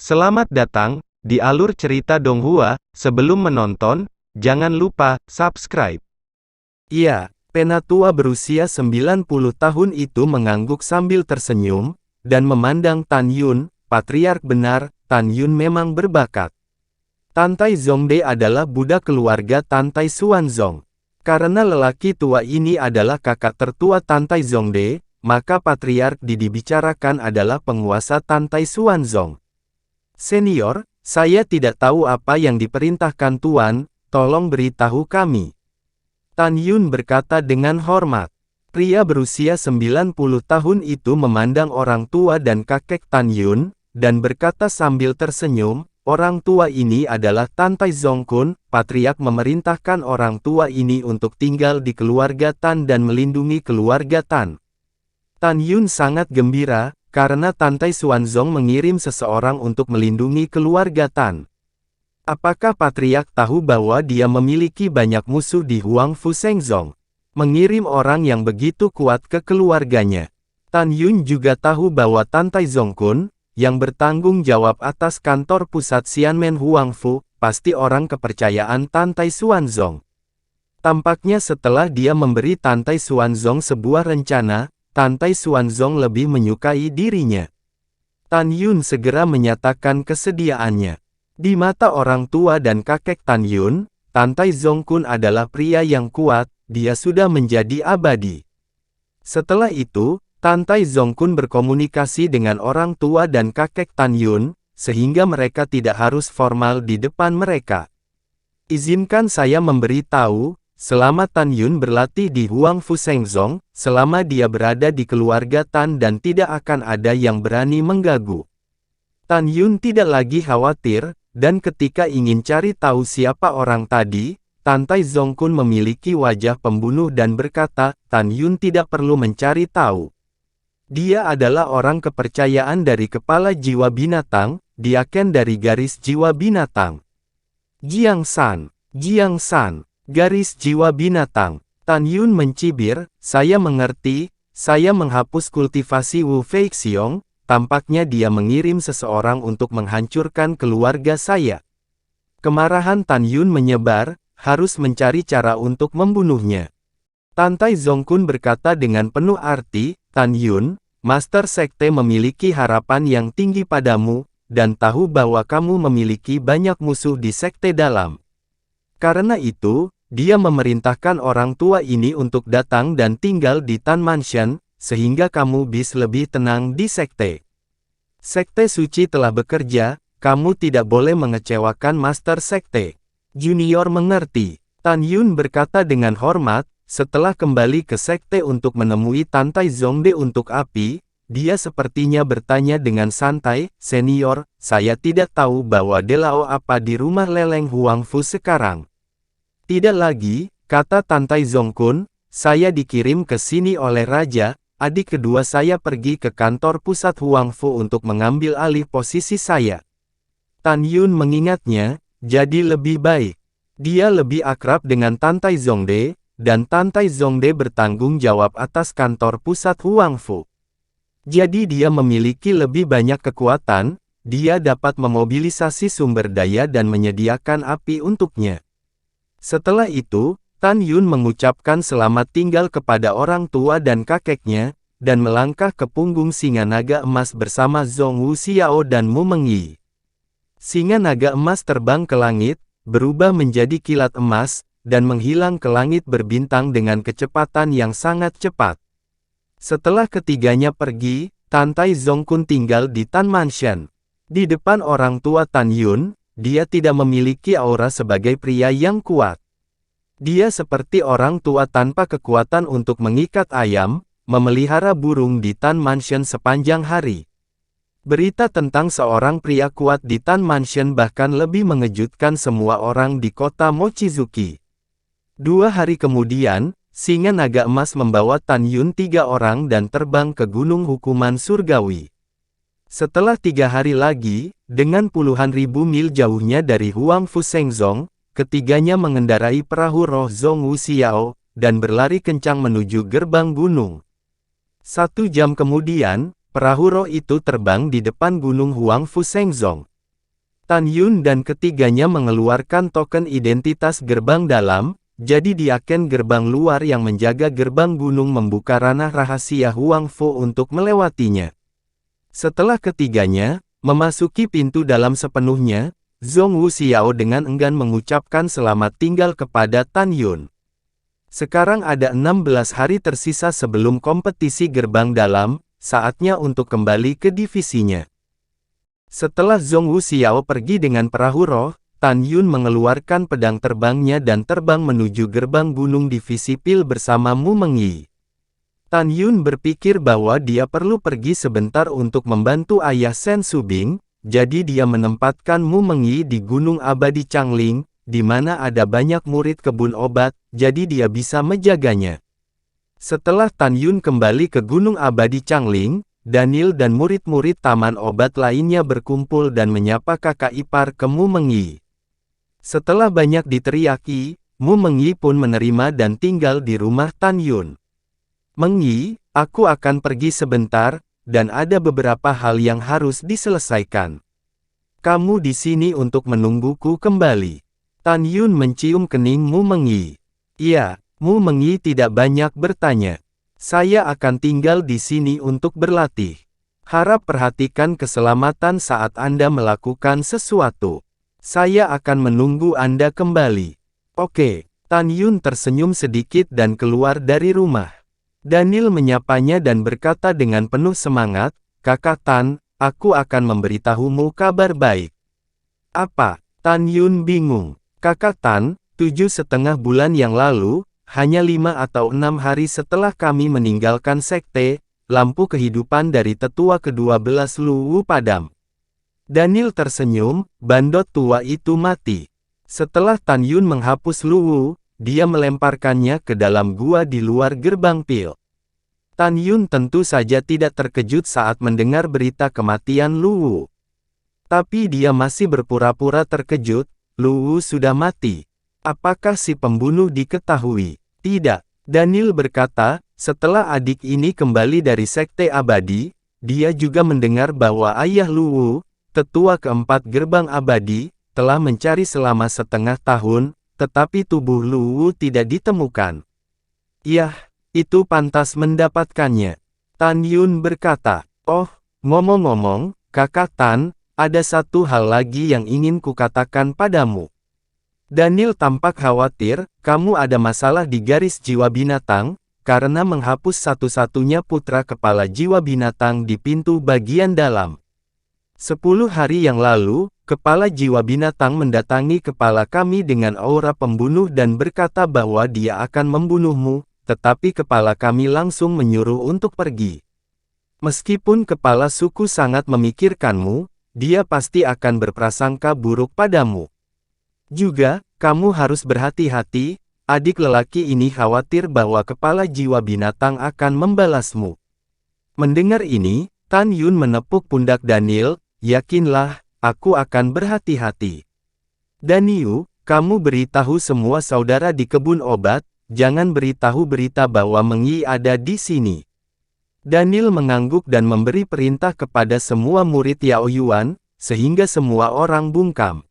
Selamat datang di alur cerita Donghua. Sebelum menonton, jangan lupa subscribe. Iya, penatua berusia 90 tahun itu mengangguk sambil tersenyum, dan memandang Tan Yun. Patriark benar, Tan Yun memang berbakat. Tantai Zongde adalah budak keluarga Tantai Xuanzong. Karena lelaki tua ini adalah kakak tertua Tantai Zongde, maka patriark dibicarakan adalah penguasa Tantai Xuanzong. Senior, saya tidak tahu apa yang diperintahkan Tuan, tolong beritahu kami. Tan Yun berkata dengan hormat. Pria berusia 90 tahun itu memandang orang tua dan kakek Tan Yun, dan berkata sambil tersenyum, orang tua ini adalah Tantai Zongkun. Patriark memerintahkan orang tua ini untuk tinggal di keluarga Tan dan melindungi keluarga Tan. Tan Yun sangat gembira, karena Tantai Xuanzong mengirim seseorang untuk melindungi keluarga Tan. Apakah patriark tahu bahwa dia memiliki banyak musuh di Huangfu Shengzong? Mengirim orang yang begitu kuat ke keluarganya. Tan Yun juga tahu bahwa Tantai Zongkun, yang bertanggung jawab atas kantor pusat Xianmen Huangfu, pasti orang kepercayaan Tantai Xuanzong. Tampaknya setelah dia memberi Tantai Xuanzong sebuah rencana, Tantai Xuanzong lebih menyukai dirinya. Tan Yun segera menyatakan kesediaannya. Di mata orang tua dan kakek Tan Yun, Tantai Zongkun adalah pria yang kuat, dia sudah menjadi abadi. Setelah itu, Tantai Zongkun berkomunikasi dengan orang tua dan kakek Tan Yun, sehingga mereka tidak harus formal di depan mereka. Izinkan saya memberitahu, selama Tan Yun berlatih di Huangfu Shengzong, selama dia berada di keluarga Tan dan tidak akan ada yang berani mengganggu. Tan Yun tidak lagi khawatir, dan ketika ingin cari tahu siapa orang tadi, Tantai Zongkun memiliki wajah pembunuh dan berkata, Tan Yun tidak perlu mencari tahu. Dia adalah orang kepercayaan dari kepala jiwa binatang, diaken dari garis jiwa binatang. Jiang San, garis jiwa binatang. Tan Yun mencibir, saya mengerti, saya menghapus kultivasi Wu Feixiong, tampaknya dia mengirim seseorang untuk menghancurkan keluarga saya. Kemarahan Tan Yun menyebar, harus mencari cara untuk membunuhnya. Tantai Zongkun berkata dengan penuh arti, Tan Yun, Master Sekte memiliki harapan yang tinggi padamu, dan tahu bahwa kamu memiliki banyak musuh di Sekte dalam. Karena itu, dia memerintahkan orang tua ini untuk datang dan tinggal di Tan Mansion, sehingga kamu bisa lebih tenang di Sekte. Sekte Suci telah bekerja, kamu tidak boleh mengecewakan Master Sekte. Junior mengerti. Tan Yun berkata dengan hormat, setelah kembali ke Sekte untuk menemui Tantai Zongde untuk api, dia sepertinya bertanya dengan santai, Senior, saya tidak tahu bahwa Delao apa di rumah leleng Huangfu sekarang. Tidak lagi, kata Tantai Zongkun, saya dikirim ke sini oleh Raja, adik kedua saya pergi ke kantor pusat Huangfu untuk mengambil alih posisi saya. Tan Yun mengingatnya, jadi lebih baik. Dia lebih akrab dengan Tantai Zongde, dan Tantai Zongde bertanggung jawab atas kantor pusat Huangfu. Jadi dia memiliki lebih banyak kekuatan, dia dapat memobilisasi sumber daya dan menyediakan api untuknya. Setelah itu, Tan Yun mengucapkan selamat tinggal kepada orang tua dan kakeknya, dan melangkah ke punggung singa naga emas bersama Zhong Wu Xiao dan Mu Mengyi. Singa naga emas terbang ke langit, berubah menjadi kilat emas, dan menghilang ke langit berbintang dengan kecepatan yang sangat cepat. Setelah ketiganya pergi, Tantai Zongkun tinggal di Tan Mansion. Di depan orang tua Tan Yun, dia tidak memiliki aura sebagai pria yang kuat. Dia seperti orang tua tanpa kekuatan untuk mengikat ayam, memelihara burung di Tan Mansion sepanjang hari. Berita tentang seorang pria kuat di Tan Mansion bahkan lebih mengejutkan semua orang di kota Mochizuki. 2 hari kemudian, singa naga emas membawa Tan Yun 3 orang dan terbang ke gunung hukuman surgawi. Setelah 3 hari lagi, dengan puluhan ribu mil jauhnya dari Huangfu Shengzong, ketiganya mengendarai perahu roh Zhong Wu Xiao, dan berlari kencang menuju gerbang gunung. 1 jam kemudian, perahu roh itu terbang di depan gunung Huangfu Shengzong. Tan Yun dan ketiganya mengeluarkan token identitas gerbang dalam, jadi diaken gerbang luar yang menjaga gerbang gunung membuka ranah rahasia Huang Fo untuk melewatinya. Setelah ketiganya memasuki pintu dalam sepenuhnya, Zhong Wuxiao dengan enggan mengucapkan selamat tinggal kepada Tan Yun. Sekarang ada 16 hari tersisa sebelum kompetisi gerbang dalam, saatnya untuk kembali ke divisinya. Setelah Zhong Wuxiao pergi dengan perahu roh, Tan Yun mengeluarkan pedang terbangnya dan terbang menuju gerbang gunung divisi Pil bersama Mu Mengyi. Tan Yun berpikir bahwa dia perlu pergi sebentar untuk membantu ayah Sen Subing, jadi dia menempatkan Mu Mengyi di Gunung Abadi Changling, di mana ada banyak murid kebun obat, jadi dia bisa menjaganya. Setelah Tan Yun kembali ke Gunung Abadi Changling, Daniel dan murid-murid taman obat lainnya berkumpul dan menyapa kakak ipar ke Mu Mengyi. Setelah banyak diteriaki, Mu Mengyi pun menerima dan tinggal di rumah Tan Yun. Mengyi, aku akan pergi sebentar, dan ada beberapa hal yang harus diselesaikan. Kamu di sini untuk menungguku kembali. Tan Yun mencium kening Mu Mengyi. Iya, Mu Mengyi tidak banyak bertanya. Saya akan tinggal di sini untuk berlatih. Harap perhatikan keselamatan saat Anda melakukan sesuatu. Saya akan menunggu Anda kembali. Oke, Tan Yun tersenyum sedikit dan keluar dari rumah. Daniel menyapanya dan berkata dengan penuh semangat, Kakak Tan, aku akan memberitahumu kabar baik. Apa? Tan Yun bingung. Kakak Tan, 7,5 bulan yang lalu, hanya 5 atau 6 hari setelah kami meninggalkan sekte, lampu kehidupan dari tetua ke-12 Luwu padam. Daniel tersenyum, bandot tua itu mati. Setelah Tan Yun menghapus Luwu, dia melemparkannya ke dalam gua di luar gerbang Pil. Tan Yun tentu saja tidak terkejut saat mendengar berita kematian Luwu. Tapi dia masih berpura-pura terkejut, Luwu sudah mati. Apakah si pembunuh diketahui? Tidak, Daniel berkata, setelah adik ini kembali dari Sekte Abadi, dia juga mendengar bahwa ayah Luwu, tetua keempat gerbang abadi, telah mencari selama setengah tahun, tetapi tubuh Luwu tidak ditemukan. Yah, itu pantas mendapatkannya. Tan Yun berkata, oh, ngomong-ngomong, Kakak Tan, ada satu hal lagi yang ingin kukatakan padamu. Daniel tampak khawatir, kamu ada masalah di garis jiwa binatang, karena menghapus satu-satunya putra kepala jiwa binatang di pintu bagian dalam. 10 hari yang lalu, kepala jiwa binatang mendatangi kepala kami dengan aura pembunuh dan berkata bahwa dia akan membunuhmu, tetapi kepala kami langsung menyuruh untuk pergi. Meskipun kepala suku sangat memikirkanmu, dia pasti akan berprasangka buruk padamu. Juga, kamu harus berhati-hati, adik lelaki ini khawatir bahwa kepala jiwa binatang akan membalasmu. Mendengar ini, Tan Yun menepuk pundak Daniel, yakinlah, aku akan berhati-hati. Daniel, kamu beritahu semua saudara di kebun obat, jangan beritahu berita bahwa Mengyi ada di sini. Daniel mengangguk dan memberi perintah kepada semua murid Yao Yuan, sehingga semua orang bungkam.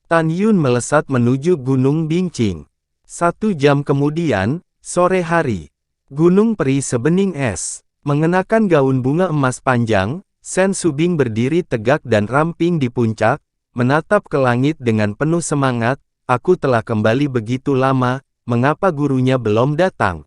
Tan Yun melesat menuju Gunung Bingqing. 1 jam kemudian, sore hari. Gunung Peri sebening es. Mengenakan gaun bunga emas panjang, Sen Subing berdiri tegak dan ramping di puncak, menatap ke langit dengan penuh semangat, aku telah kembali begitu lama, mengapa gurunya belum datang?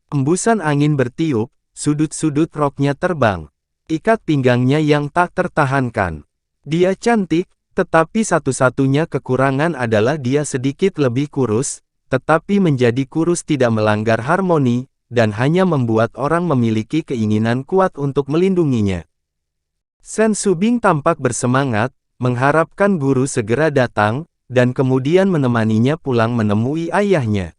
Embusan angin bertiup, sudut-sudut roknya terbang. Ikat pinggangnya yang tak tertahankan. Dia cantik, tetapi satu-satunya kekurangan adalah dia sedikit lebih kurus, tetapi menjadi kurus tidak melanggar harmoni, dan hanya membuat orang memiliki keinginan kuat untuk melindunginya. Sen Subing tampak bersemangat, mengharapkan guru segera datang, dan kemudian menemaninya pulang menemui ayahnya.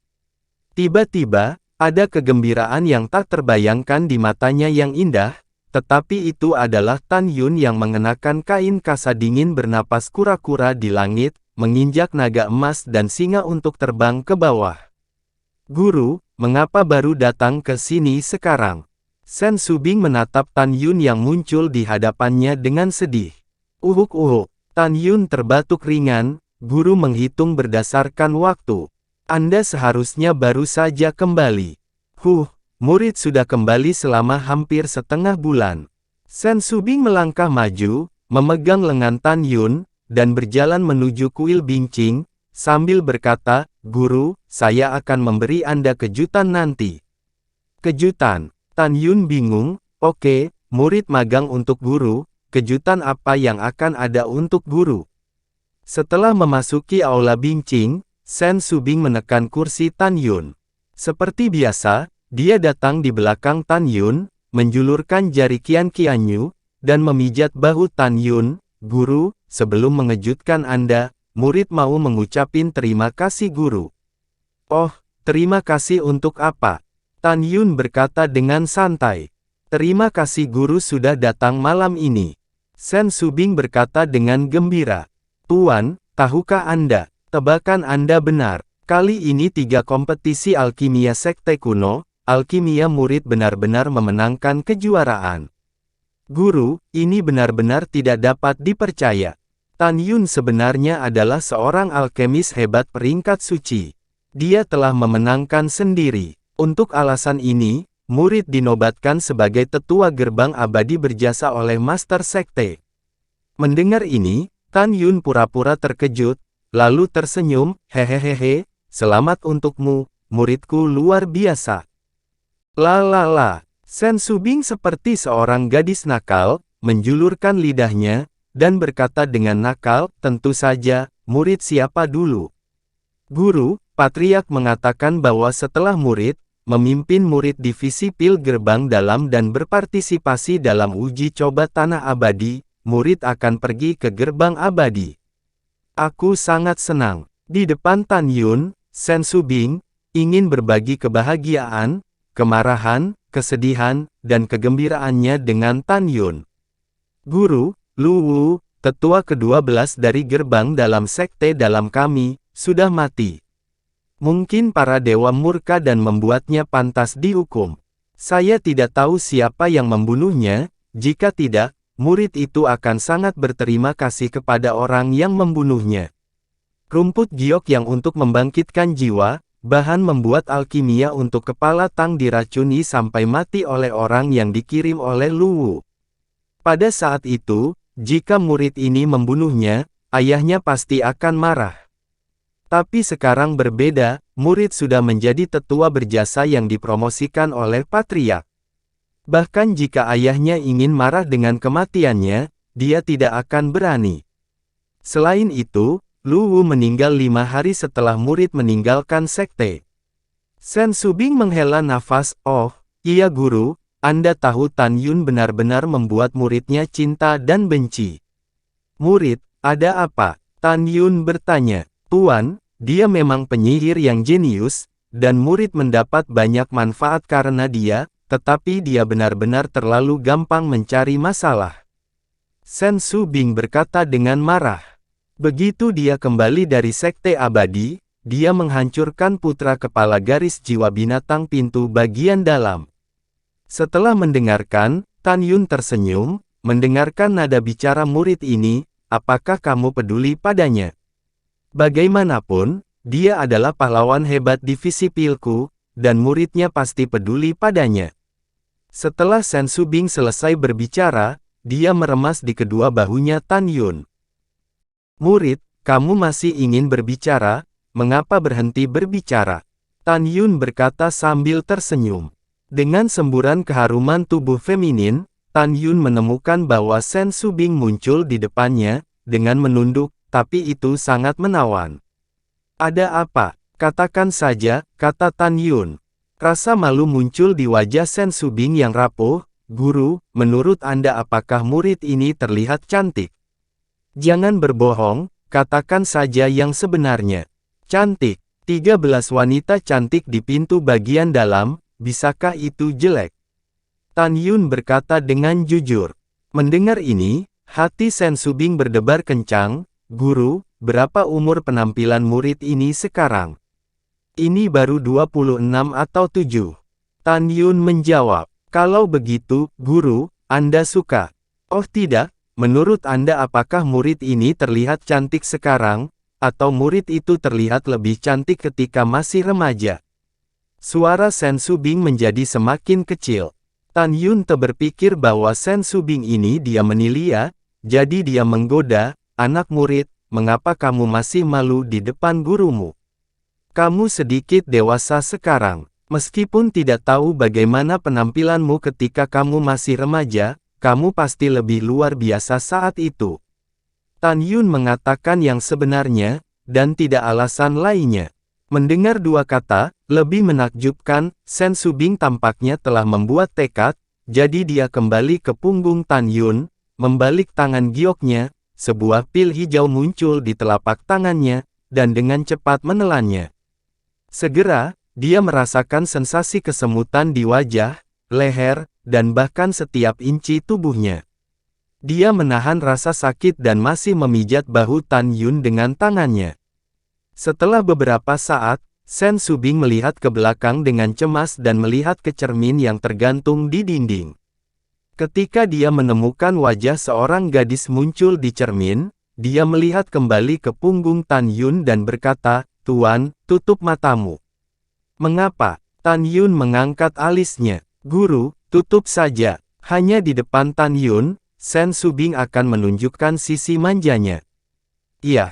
Tiba-tiba, ada kegembiraan yang tak terbayangkan di matanya yang indah, tetapi itu adalah Tan Yun yang mengenakan kain kasa dingin bernapas kura-kura di langit, menginjak naga emas dan singa untuk terbang ke bawah. Guru, mengapa baru datang ke sini sekarang? Sen Subing menatap Tan Yun yang muncul di hadapannya dengan sedih. Uhuk-uhuk, Tan Yun terbatuk ringan, guru menghitung berdasarkan waktu. Anda seharusnya baru saja kembali. Murid sudah kembali selama hampir setengah bulan. Sen Subing melangkah maju, memegang lengan Tan Yun, dan berjalan menuju kuil Bingqing, sambil berkata, "Guru, saya akan memberi Anda kejutan nanti." Kejutan? Tan Yun bingung. Oke, murid magang untuk guru, kejutan apa yang akan ada untuk guru? Setelah memasuki aula Bingqing, Sen Subing menekan kursi Tan Yun. Seperti biasa, dia datang di belakang Tan Yun, menjulurkan jari Qian Qianyu, dan memijat bahu Tan Yun. "Guru, sebelum mengejutkan Anda, murid mau mengucapin terima kasih guru." "Oh, terima kasih untuk apa?" Tan Yun berkata dengan santai. "Terima kasih guru sudah datang malam ini." Sen Subing berkata dengan gembira. "Tuan, tahukah Anda, tebakan Anda benar. Kali ini 3 kompetisi alkimia sekte kuno, alkimia murid benar-benar memenangkan kejuaraan." "Guru, ini benar-benar tidak dapat dipercaya. Tan Yun sebenarnya adalah seorang alkemis hebat peringkat suci. Dia telah memenangkan sendiri. Untuk alasan ini, murid dinobatkan sebagai tetua gerbang abadi berjasa oleh Master Sekte." Mendengar ini, Tan Yun pura-pura terkejut, lalu tersenyum, "Hehehehe, selamat untukmu, muridku luar biasa." Sen Subing seperti seorang gadis nakal, menjulurkan lidahnya, dan berkata dengan nakal, "Tentu saja, murid siapa dulu?" "Guru, Patriark mengatakan bahwa setelah murid, memimpin murid divisi pil gerbang dalam dan berpartisipasi dalam uji coba tanah abadi, murid akan pergi ke gerbang abadi." Aku sangat senang. Di depan Tan Yun, Sen Subing ingin berbagi kebahagiaan, kemarahan, kesedihan, dan kegembiraannya dengan Tan Yun. "Guru, Lu Wu, tetua ke-12 dari gerbang dalam sekte dalam kami, sudah mati. Mungkin para dewa murka dan membuatnya pantas dihukum. Saya tidak tahu siapa yang membunuhnya, jika tidak, murid itu akan sangat berterima kasih kepada orang yang membunuhnya." Rumput giok yang untuk membangkitkan jiwa, bahan membuat alkimia untuk kepala Tang diracuni sampai mati oleh orang yang dikirim oleh Lu Wu. Pada saat itu, jika murid ini membunuhnya, ayahnya pasti akan marah. Tapi sekarang berbeda, murid sudah menjadi tetua berjasa yang dipromosikan oleh Patriark. Bahkan jika ayahnya ingin marah dengan kematiannya, dia tidak akan berani. Selain itu, Lu Wu meninggal 5 hari setelah murid meninggalkan sekte. Sen Subing menghela nafas. "Oh, iya guru, Anda tahu Tan Yun benar-benar membuat muridnya cinta dan benci." "Murid, ada apa?" Tan Yun bertanya. "Tuan, dia memang penyihir yang jenius, dan murid mendapat banyak manfaat karena dia, tetapi dia benar-benar terlalu gampang mencari masalah." Sen Subing berkata dengan marah. Begitu dia kembali dari sekte abadi, dia menghancurkan putra kepala garis jiwa binatang pintu bagian dalam. Setelah mendengarkan, Tan Yun tersenyum, mendengarkan nada bicara murid ini, "Apakah kamu peduli padanya? Bagaimanapun, dia adalah pahlawan hebat divisi pilku, dan muridnya pasti peduli padanya." Setelah Sen Subing selesai berbicara, dia meremas di kedua bahunya Tan Yun. "Murid, kamu masih ingin berbicara? Mengapa berhenti berbicara?" Tan Yun berkata sambil tersenyum. Dengan semburan keharuman tubuh feminin, Tan Yun menemukan bahwa Sen Subing muncul di depannya, dengan menunduk, tapi itu sangat menawan. "Ada apa? Katakan saja," kata Tan Yun. Rasa malu muncul di wajah Sen Subing yang rapuh. "Guru, menurut Anda apakah murid ini terlihat cantik?" "Jangan berbohong, katakan saja yang sebenarnya." "Cantik. 13 wanita cantik di pintu bagian dalam, bisakah itu jelek?" Tan Yun berkata dengan jujur. Mendengar ini, hati Sen Subing berdebar kencang. "Guru, berapa umur penampilan murid ini sekarang?" "Ini baru 26 atau 7. Tan Yun menjawab. "Kalau begitu, guru, Anda suka?" "Oh tidak, menurut Anda apakah murid ini terlihat cantik sekarang, atau murid itu terlihat lebih cantik ketika masih remaja? Suara Sen Subing menjadi semakin kecil. Tan Yun berpikir bahwa Sen Subing ini dia menilia, jadi dia menggoda, "Anak murid, mengapa kamu masih malu di depan gurumu? Kamu sedikit dewasa sekarang. Meskipun tidak tahu bagaimana penampilanmu ketika kamu masih remaja, kamu pasti lebih luar biasa saat itu." Tan Yun mengatakan yang sebenarnya, dan tidak alasan lainnya. Mendengar dua kata, lebih menakjubkan, Sen Subing tampaknya telah membuat tekad, jadi dia kembali ke punggung Tan Yun, membalik tangan gioknya, sebuah pil hijau muncul di telapak tangannya, dan dengan cepat menelannya. Segera, dia merasakan sensasi kesemutan di wajah, leher, dan bahkan setiap inci tubuhnya. Dia menahan rasa sakit dan masih memijat bahu Tan Yun dengan tangannya. Setelah beberapa saat, Sen Subing melihat ke belakang dengan cemas dan melihat ke cermin yang tergantung di dinding. Ketika dia menemukan wajah seorang gadis muncul di cermin, dia melihat kembali ke punggung Tan Yun dan berkata, "Tuan, tutup matamu." "Mengapa?" Tan Yun mengangkat alisnya. "Guru, tutup saja." Hanya di depan Tan Yun, Sen Subing akan menunjukkan sisi manjanya. "Iya."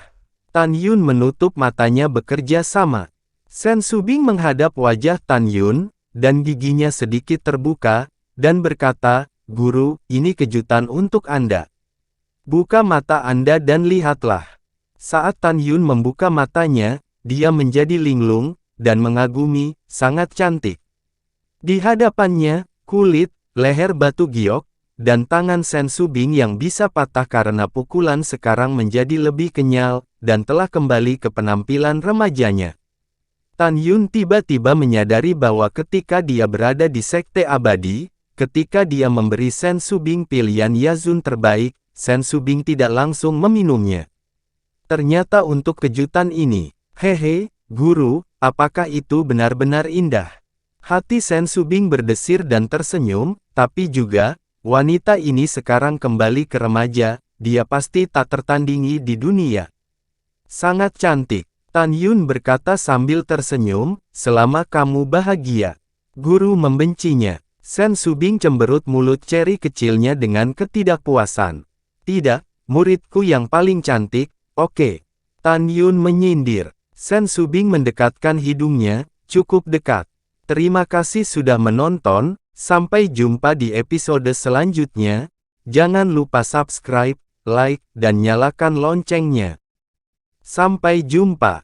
Tan Yun menutup matanya bekerja sama. Sen Subing menghadap wajah Tan Yun, dan giginya sedikit terbuka, dan berkata, "Guru, ini kejutan untuk Anda. Buka mata Anda dan lihatlah." Saat Tan Yun membuka matanya, dia menjadi linglung, dan mengagumi, sangat cantik. Di hadapannya, kulit, leher batu giok, dan tangan Sen Subing yang bisa patah karena pukulan sekarang menjadi lebih kenyal, dan telah kembali ke penampilan remajanya. Tan Yun tiba-tiba menyadari bahwa ketika dia berada di Sekte Abadi, ketika dia memberi Sen Subing pilihan Yazun terbaik, Sen Subing tidak langsung meminumnya. Ternyata untuk kejutan ini, "Hehe, guru, apakah itu benar-benar indah?" Hati Sen Subing berdesir dan tersenyum, tapi juga, wanita ini sekarang kembali ke remaja, dia pasti tak tertandingi di dunia. Sangat cantik. Tan Yun berkata sambil tersenyum, "Selama kamu bahagia." Guru membencinya. Sen Subing cemberut mulut ceri kecilnya dengan ketidakpuasan. "Tidak, muridku yang paling cantik, oke." Tan Yun menyindir. Sen Subing mendekatkan hidungnya, cukup dekat. Terima kasih sudah menonton, sampai jumpa di episode selanjutnya. Jangan lupa subscribe, like, dan nyalakan loncengnya. Sampai jumpa.